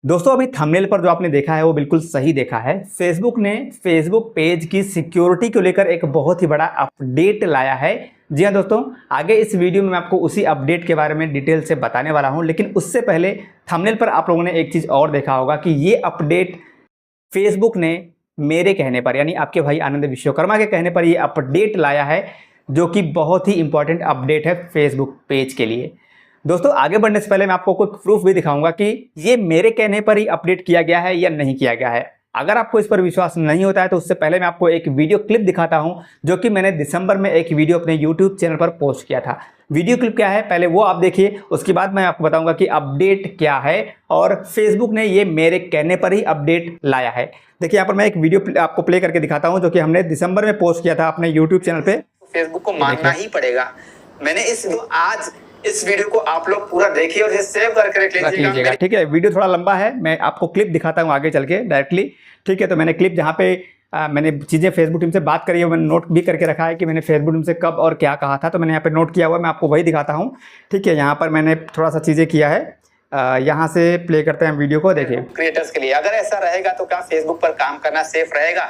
दोस्तों अभी थंबनेल पर जो आपने देखा है वो बिल्कुल सही देखा है। फेसबुक ने फेसबुक पेज की सिक्योरिटी को लेकर एक बहुत ही बड़ा अपडेट लाया है। जी हाँ दोस्तों, आगे इस वीडियो में मैं आपको उसी अपडेट के बारे में डिटेल से बताने वाला हूं, लेकिन उससे पहले थंबनेल पर आप लोगों ने एक चीज़ और देखा होगा कि ये अपडेट फेसबुक ने मेरे कहने पर, यानी आपके भाई आनंद विश्वकर्मा के कहने पर ये अपडेट लाया है, जो कि बहुत ही इंपॉर्टेंट अपडेट है फेसबुक पेज के लिए। दोस्तों आगे बढ़ने से पहले मैं आपको कुछ प्रूफ भी दिखाऊंगा कि ये मेरे कहने पर ही अपडेट किया गया है या नहीं किया गया है। अगर आपको इस पर विश्वास नहीं होता है तो उससे पहले मैं आपको एक वीडियो क्लिप दिखाता हूं, जो कि मैंने दिसंबर में एक वीडियो अपने यूट्यूब चैनल पर पोस्ट किया था। वीडियो क्लिप क्या है पहले वो आप देखिए, उसके बाद मैं आपको बताऊंगा कि अपडेट क्या है और फेसबुक ने ये मेरे कहने पर ही अपडेट लाया है। देखिए यहाँ पर मैं एक वीडियो आपको प्ले करके दिखाता हूँ, जो कि हमने दिसंबर में पोस्ट किया था अपने यूट्यूब चैनल पे। फेसबुक को मानना ही पड़ेगा। मैंने आज इस वीडियो को आप लोग पूरा देखिए और इसे सेव करके रख लीजिएगा। ठीक है, वीडियो थोड़ा लंबा है, मैं आपको क्लिप दिखाता हूँ आगे चल के डायरेक्टली। ठीक है, तो मैंने क्लिप जहाँ पे मैंने चीज़ें फेसबुक टीम से बात करी है, मैंने नोट भी करके रखा है कि मैंने फेसबुक टीम से कब और क्या कहा था, तो मैंने यहाँ पे नोट किया हुआ है, मैं आपको वही दिखाता हूँ। ठीक है, यहाँ पर मैंने थोड़ा सा चीज़ें किया है, यहाँ से प्ले करते हैं वीडियो को। देखिए क्रिएटर्स के लिए अगर ऐसा रहेगा तो क्या फेसबुक पर काम करना सेफ रहेगा?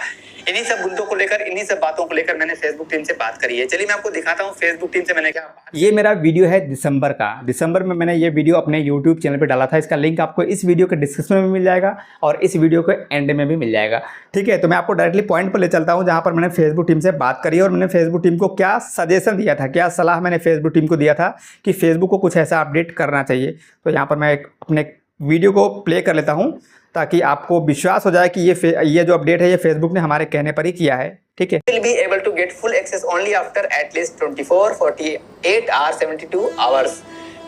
इन्हीं सब मुद्दों को लेकर, इन्हीं सब बातों को लेकर मैंने फेसबुक टीम से बात करी है। चलिए मैं आपको दिखाता हूँ फेसबुक टीम से मैंने क्या बात। ये मेरा वीडियो है दिसंबर का। दिसंबर में मैंने ये वीडियो अपने यूट्यूब चैनल पे डाला था। इसका लिंक आपको इस वीडियो के डिस्क्रिप्शन में भी मिल जाएगा और इस वीडियो के एंड में भी मिल जाएगा। ठीक है, तो मैं आपको डायरेक्टली पॉइंट पर ले चलता हूँ, जहाँ पर मैंने फेसबुक टीम से बात करी और मैंने फेसबुक टीम को क्या सजेशन दिया था, क्या सलाह मैंने फेसबुक टीम को दिया था कि फेसबुक को कुछ ऐसा अपडेट करना चाहिए। तो यहाँ पर मैं अपने वीडियो को प्ले कर लेता हूं, ताकि आपको विश्वास हो जाए कि ये जो अपडेट है ये फेसबुक ने हमारे कहने पर ही किया है। ठीक है, will be able to get full access only after at least 24, 48 hours, 72 hours।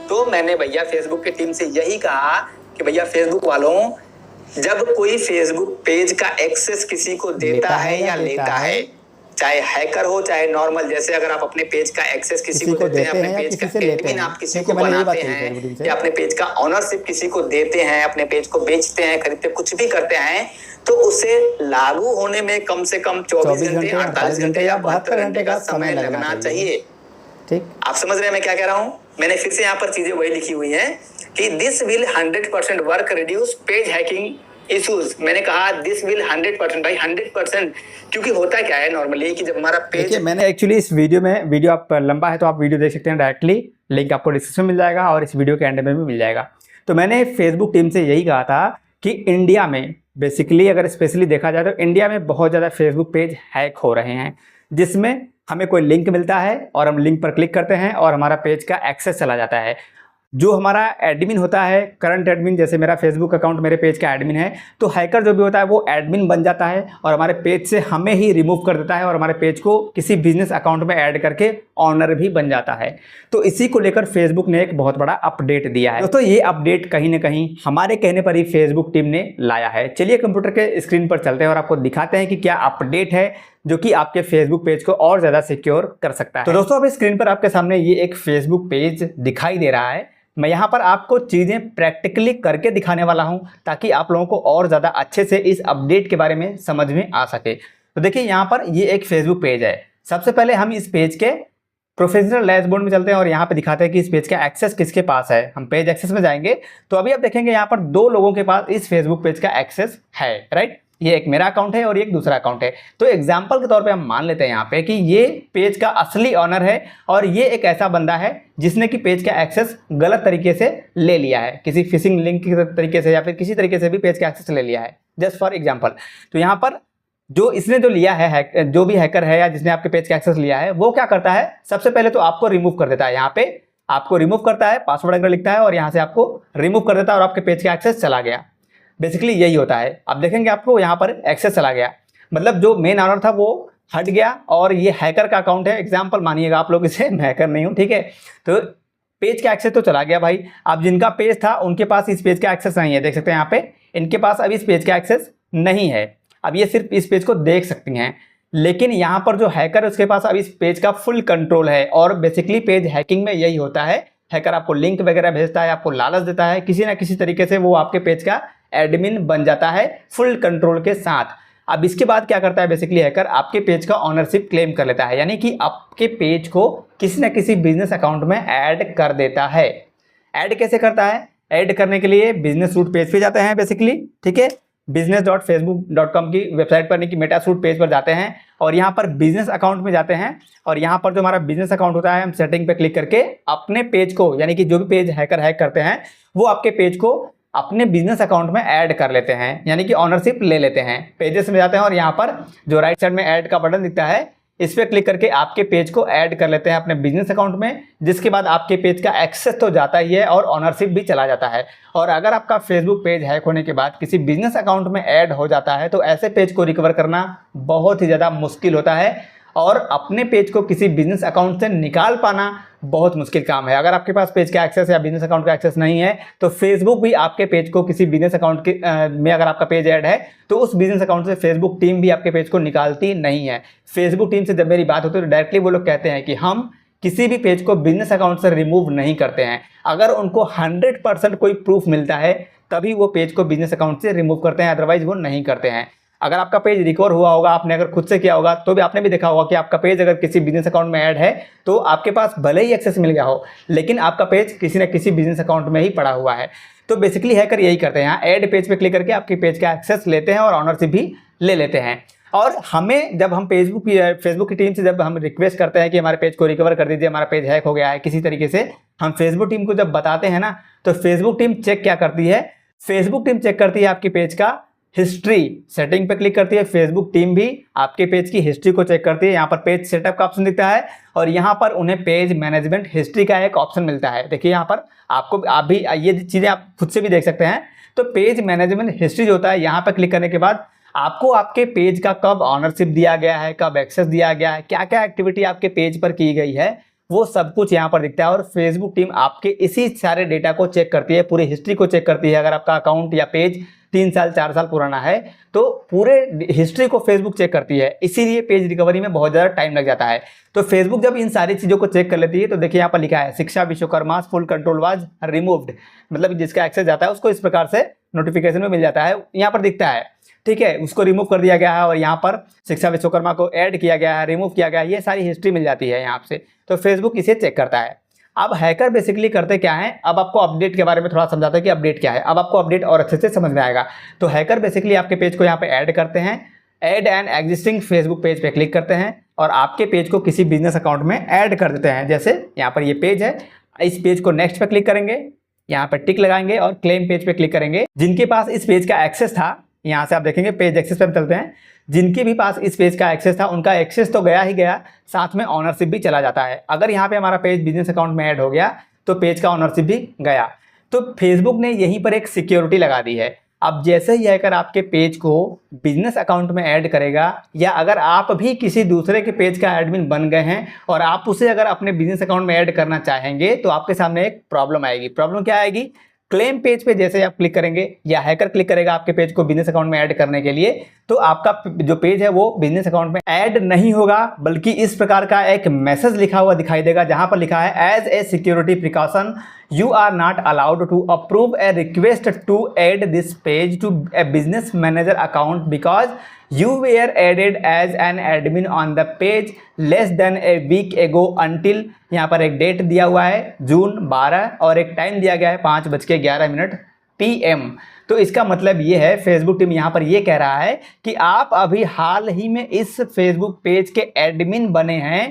तो मैंने भैया फेसबुक की टीम से यही कहा कि भैया फेसबुक वालों, जब कोई फेसबुक पेज का एक्सेस किसी को देता है या लेता है, चाहे हैकर हो चाहे नॉर्मल, जैसे अगर आप अपने पेज का एक्सेस किसी को देते हैं, अपने पेज का एडमिन आप किसी को बनाते हैं या अपने पेज का ओनरशिप किसी को देते हैं, अपने पेज को बेचते हैं, खरीदते, कुछ भी करते हैं, तो उसे लागू होने में कम से कम 24 घंटे, 48 घंटे या 72 घंटे का समय लगना चाहिए। ठीक, आप समझ रहे हैं मैं क्या कह रहा हूँ? मैंने फिर से यहाँ पर चीजें वही लिखी हुई है कि this will 100% work reduce page hacking issues. मैंने कहा दिस विल 100% भाई 100%, क्योंकि होता क्या है नॉर्मली कि जब हमारा पेज, देखिए मैंने एक्चुअली इस वीडियो में, वीडियो आप लंबा है तो आप वीडियो देख सकते हैं डायरेक्टली, लिंक आपको डिस्क्रिप्शन में मिल जाएगा और इस वीडियो के एंड में भी मिल जाएगा। तो मैंने फेसबुक टीम से यही कहा था कि इंडिया में बेसिकली, अगर स्पेशली देखा जाए तो इंडिया में बहुत ज़्यादा फेसबुक पेज हैक हो रहे हैं, जिसमें हमें कोई लिंक मिलता है और हम लिंक पर क्लिक करते हैं और हमारा पेज का एक्सेस चला जाता है। जो हमारा एडमिन होता है, करंट एडमिन, जैसे मेरा फेसबुक अकाउंट मेरे पेज का एडमिन है, तो हैकर जो भी होता है वो एडमिन बन जाता है और हमारे पेज से हमें ही रिमूव कर देता है और हमारे पेज को किसी बिजनेस अकाउंट में ऐड करके ऑनर भी बन जाता है। तो इसी को लेकर फेसबुक ने एक बहुत बड़ा अपडेट दिया है। दोस्तों ये अपडेट कहीं ना कहीं हमारे कहने पर ही फेसबुक टीम ने लाया है। चलिए कंप्यूटर के स्क्रीन पर चलते हैं और आपको दिखाते हैं कि क्या अपडेट है जो कि आपके फेसबुक पेज को और ज़्यादा सिक्योर कर सकता है। तो दोस्तों अब स्क्रीन पर आपके सामने ये एक फेसबुक पेज दिखाई दे रहा है। मैं यहाँ पर आपको चीज़ें प्रैक्टिकली करके दिखाने वाला हूँ, ताकि आप लोगों को और ज़्यादा अच्छे से इस अपडेट के बारे में समझ में आ सके। तो देखिए यहाँ पर ये एक फेसबुक पेज है। सबसे पहले हम इस पेज के प्रोफेशनल डैशबोर्ड में चलते हैं और यहाँ पे दिखाते हैं कि इस पेज का एक्सेस किसके पास है। हम पेज एक्सेस में जाएंगे तो अभी आप देखेंगे यहाँ पर 2 लोगों के पास इस फेसबुक पेज का एक्सेस है, राइट। ये एक मेरा अकाउंट है और एक दूसरा अकाउंट है। तो एग्जाम्पल के तौर पे हम मान लेते हैं यहाँ पे कि ये पेज का असली ऑनर है और ये एक ऐसा बंदा है जिसने कि पेज का एक्सेस गलत तरीके से ले लिया है, किसी फिशिंग लिंक के तरीके से या फिर किसी तरीके से भी पेज का एक्सेस ले लिया है, जस्ट फॉर एग्जाम्पल। तो यहाँ पर जो इसने जो लिया है, जो भी हैकर है या जिसने आपके पेज का एक्सेस लिया है, वो क्या करता है, सबसे पहले तो आपको रिमूव कर देता है। यहाँ पे आपको रिमूव करता है, पासवर्ड अगर लिखता है और यहाँ से आपको रिमूव कर देता है और आपके पेज का एक्सेस चला गया। बेसिकली यही होता है। आप देखेंगे आपको यहाँ पर एक्सेस चला गया, मतलब जो मेन ऑनर था वो हट गया और ये हैकर का अकाउंट है। एग्जाम्पल मानिएगा आप लोग इसे, मैं हैकर नहीं हूँ, ठीक है। तो पेज का एक्सेस तो चला गया भाई। अब जिनका पेज था उनके पास इस पेज का एक्सेस नहीं है, देख सकते हैं यहाँ पे, इनके पास अभी इस पेज का एक्सेस नहीं है। अब ये सिर्फ इस पेज को देख सकती हैं, लेकिन यहाँ पर जो हैकर है उसके पास अब इस पेज का फुल कंट्रोल है। और बेसिकली पेज हैकिंग में यही होता है, हैकर आपको लिंक वगैरह भेजता है, आपको लालच देता है, किसी ना किसी तरीके से वो आपके पेज का एडमिन बन जाता है फुल कंट्रोल के साथ। अब इसके बाद क्या करता है, बेसिकली हैकर आपके पेज का ऑनरशिप क्लेम कर लेता है, यानी कि आपके पेज को किसी ना किसी बिजनेस अकाउंट में ऐड कर देता है। ऐड कैसे करता है, ऐड करने के लिए बिजनेस सूट पेज पे जाते हैं बेसिकली, ठीक है। business.facebook.com की वेबसाइट पर नहीं कि मेटा सूट पेज पर जाते हैं और यहाँ पर बिजनेस अकाउंट में जाते हैं और यहाँ पर जो हमारा बिजनेस अकाउंट होता है हम सेटिंग पे क्लिक करके अपने पेज को, यानी कि जो भी पेज हैकर हैक करते हैं वो आपके पेज को अपने बिजनेस अकाउंट में ऐड कर लेते हैं, यानी कि ऑनरशिप ले लेते हैं। पेजेस में जाते हैं और यहाँ पर जो राइट साइड में ऐड का बटन दिखता है इस पर क्लिक करके आपके पेज को ऐड कर लेते हैं अपने बिजनेस अकाउंट में, जिसके बाद आपके पेज का एक्सेस तो जाता ही है और ऑनरशिप भी चला जाता है। और अगर आपका फेसबुक पेज हैक होने के बाद किसी बिजनेस अकाउंट में ऐड हो जाता है तो ऐसे पेज को रिकवर करना बहुत ही ज़्यादा मुश्किल होता है और अपने पेज को किसी बिजनेस अकाउंट से निकाल पाना बहुत मुश्किल काम है। अगर आपके पास पेज का एक्सेस या बिजनेस अकाउंट का एक्सेस नहीं है तो फेसबुक भी आपके पेज को किसी बिजनेस अकाउंट के में अगर आपका पेज ऐड है तो उस बिजनेस अकाउंट से फेसबुक टीम भी आपके पेज को निकालती नहीं है। फेसबुक टीम से जब मेरी बात होती है तो डायरेक्टली वो लोग कहते हैं कि हम किसी भी पेज को बिजनेस अकाउंट से रिमूव नहीं करते हैं। अगर उनको 100% कोई प्रूफ मिलता है तभी वो पेज को बिजनेस अकाउंट से रिमूव करते हैं, अदरवाइज वो नहीं करते हैं। अगर आपका पेज रिकवर हुआ होगा, आपने अगर खुद से किया होगा तो भी आपने भी देखा होगा कि आपका पेज अगर किसी बिजनेस अकाउंट में ऐड है तो आपके पास भले ही एक्सेस मिल गया हो लेकिन आपका पेज किसी न किसी बिजनेस अकाउंट में ही पड़ा हुआ है। तो बेसिकली हैकर यही करते हैं, यहाँ ऐड पेज पे क्लिक करके आपके पेज का एक्सेस लेते हैं और ऑनरशिप भी ले लेते हैं। और हमें जब हम फेसबुक की टीम से जब हम रिक्वेस्ट करते हैं कि हमारे पेज को रिकवर कर दीजिए, हमारा पेज हैक हो गया है किसी तरीके से, हम फेसबुक टीम को जब बताते हैं ना तो फेसबुक टीम चेक क्या करती है, फेसबुक टीम चेक करती है आपकी पेज का हिस्ट्री। सेटिंग पे क्लिक करती है फेसबुक टीम भी आपके पेज की हिस्ट्री को चेक करती है। यहाँ पर पेज सेटअप का ऑप्शन दिखता है और यहाँ पर उन्हें पेज मैनेजमेंट हिस्ट्री का एक ऑप्शन मिलता है। देखिए यहाँ पर आप भी ये चीज़ें आप खुद से भी देख सकते हैं। तो पेज मैनेजमेंट हिस्ट्री जो होता है यहाँ पर क्लिक करने के बाद आपको आपके पेज का कब ऑनरशिप दिया गया है, कब एक्सेस दिया गया है, क्या क्या एक्टिविटी आपके पेज पर की गई है, वो सब कुछ यहाँ पर दिखता है। और फेसबुक टीम आपके इसी सारे डेटा को चेक करती है, पूरी हिस्ट्री को चेक करती है। अगर आपका अकाउंट या पेज 3 साल 4 साल पुराना है तो पूरे हिस्ट्री को फेसबुक चेक करती है, इसीलिए पेज रिकवरी में बहुत ज़्यादा टाइम लग जाता है। तो फेसबुक जब इन सारी चीज़ों को चेक कर लेती है तो देखिए यहाँ पर लिखा है शिक्षा Vishwakarma full control was removed, मतलब जिसका एक्सेस जाता है उसको इस प्रकार से नोटिफिकेशन में मिल जाता है, यहाँ पर दिखता है, ठीक है। उसको रिमूव कर दिया गया है और यहाँ पर शिक्षा विश्वकर्मा को ऐड किया गया है, रिमूव किया गया है, ये सारी हिस्ट्री मिल जाती है यहाँ से। तो फेसबुक इसे चेक करता है। अब हैकर बेसिकली करते क्या है, अब आपको अपडेट के बारे में थोड़ा समझाता है कि अपडेट क्या है, अब आपको अपडेट और अच्छे से समझ में आएगा। तो हैकर बेसिकली आपके पेज को यहाँ पे ऐड करते हैं, add an existing Facebook page पे क्लिक करते हैं और आपके पेज को किसी बिजनेस अकाउंट में ऐड कर देते हैं। जैसे यहाँ पर ये पेज है, इस पेज को नेक्स्ट पे क्लिक करेंगे, यहाँ पर टिक लगाएंगे और क्लेम पेज पे क्लिक करेंगे। जिनके पास इस पेज का एक्सेस था, यहाँ से आप देखेंगे पेज एक्सेस पे हम चलते हैं, जिनके भी पास इस पेज का एक्सेस था उनका एक्सेस तो गया ही गया, साथ में ऑनरशिप भी चला जाता है। अगर यहाँ पे हमारा पेज बिजनेस अकाउंट में ऐड हो गया तो पेज का ऑनरशिप भी गया। तो फेसबुक ने यहीं पर एक सिक्योरिटी लगा दी है। अब जैसे ही हैकर आपके पेज को बिजनेस अकाउंट में ऐड करेगा या अगर आप भी किसी दूसरे के पेज का एडमिन बन गए हैं और आप उसे अगर अपने बिजनेस अकाउंट में ऐड करना चाहेंगे तो आपके सामने एक प्रॉब्लम आएगी। प्रॉब्लम क्या आएगी, क्लेम पेज पे जैसे आप क्लिक करेंगे या हैकर क्लिक करेगा आपके पेज को बिजनेस अकाउंट में ऐड करने के लिए तो आपका जो पेज है वो बिजनेस अकाउंट में ऐड नहीं होगा, बल्कि इस प्रकार का एक मैसेज लिखा हुआ दिखाई देगा जहां पर लिखा है as a security precaution you are not allowed to approve a request to add this page to a business manager account because you were added as an admin on the page less than a week ago until, यहाँ पर एक date दिया हुआ है जून 12 और एक time दिया गया है 5:11 PM। तो इसका मतलब ये है, फेसबुक टीम यहाँ पर ये कह रहा है कि आप अभी हाल ही में इस फेसबुक पेज के एडमिन बने हैं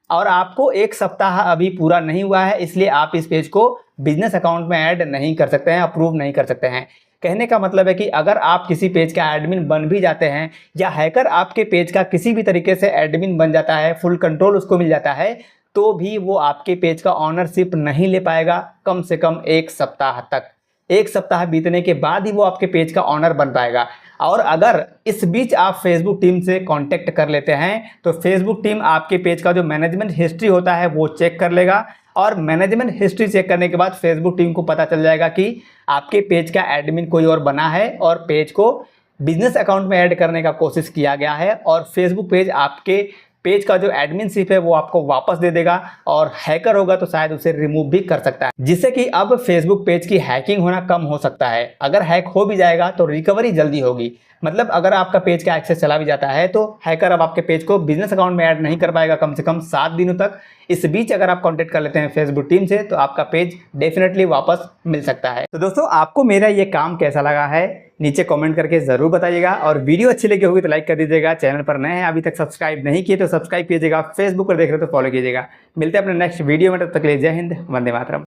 और आपको 1 सप्ताह अभी पूरा नहीं हुआ है, इसलिए आप इस पेज को बिजनेस अकाउंट में ऐड नहीं कर सकते हैं, अप्रूव नहीं कर सकते हैं। कहने का मतलब है कि अगर आप किसी पेज का एडमिन बन भी जाते हैं या हैकर आपके पेज का किसी भी तरीके से एडमिन बन जाता है, फुल कंट्रोल उसको मिल जाता है, तो भी वो आपके पेज का ऑनरशिप नहीं ले पाएगा कम से कम 1 सप्ताह तक। 1 सप्ताह बीतने के बाद ही वो आपके पेज का ऑनर बन पाएगा। और अगर इस बीच आप फेसबुक टीम से कांटेक्ट कर लेते हैं तो फेसबुक टीम आपके पेज का जो मैनेजमेंट हिस्ट्री होता है वो चेक कर लेगा और मैनेजमेंट हिस्ट्री चेक करने के बाद फेसबुक टीम को पता चल जाएगा कि आपके पेज का एडमिन कोई और बना है और पेज को बिजनेस अकाउंट में ऐड करने का कोशिश किया गया है और फेसबुक पेज आपके पेज का जो एडमिनशिप है वो आपको वापस दे देगा और हैकर होगा तो शायद उसे रिमूव भी कर सकता है, जिससे कि अब फेसबुक पेज की हैकिंग होना कम हो सकता है। अगर हैक हो भी जाएगा तो रिकवरी जल्दी होगी। मतलब अगर आपका पेज का एक्सेस चला भी जाता है तो हैकर अब आपके पेज को बिजनेस अकाउंट में ऐड नहीं कर पाएगा कम से कम 7 दिनों तक। इस बीच अगर आप कांटेक्ट कर लेते हैं फेसबुक टीम से तो आपका पेज डेफिनेटली वापस मिल सकता है। तो दोस्तों आपको मेरा ये काम कैसा लगा है नीचे कमेंट करके ज़रूर बताइएगा, और वीडियो अच्छी लगी होगी तो लाइक कर दीजिएगा। चैनल पर नए हैं अभी तक सब्सक्राइब नहीं किए तो सब्सक्राइब कीजिएगा, फेसबुक पर देख रहे हो तो फॉलो कीजिएगा। मिलते हैं अपने नेक्स्ट वीडियो में, तब तक के लिए जय हिंद, वंदे मातरम।